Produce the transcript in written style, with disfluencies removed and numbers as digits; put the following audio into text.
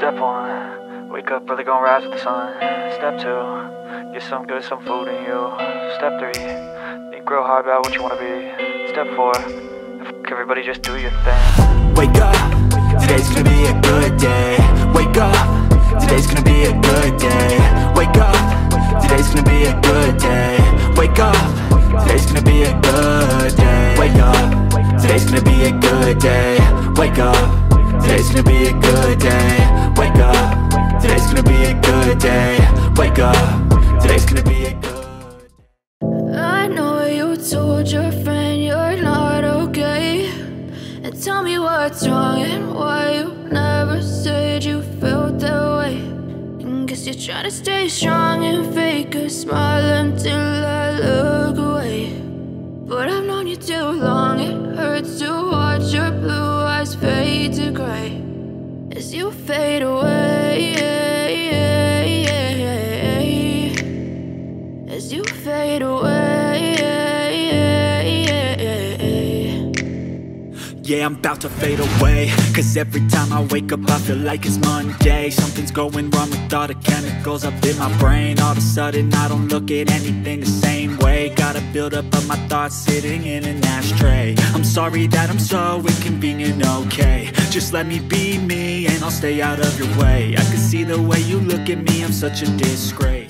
Step 1, wake up early, gonna rise with the sun. Step 2, get some good, some food in you. Step 3, think real hard about what you wanna be. Step 4, fuck everybody, just do your thing. Wake up, today's gonna be a good day. Wake up, today's gonna be a good day. Wake up, today's gonna be a good day. Wake up, today's gonna be a good day. Wake up, today's gonna be a good day. Wake up, today's gonna be a good day. Wake up, today's gonna be a good day. Wake up, today's gonna be a good day. I know you told your friend you're not okay, and tell me what's wrong and why you never said you felt that way. And guess you're trying to stay strong and fake a smile until I look away. But I've known you too long, it hurts to watch your blue eyes fade to gray as you fade away, as you fade away. Yeah, I'm about to fade away, cause every time I wake up I feel like it's Monday. Something's going wrong with all the chemicals up in my brain. All of a sudden I don't look at anything the same way. Got a buildup of my thoughts sitting in an ashtray. I'm sorry that I'm so inconvenient, okay. Just let me be me and I'll stay out of your way. I can see the way you look at me, I'm such a disgrace.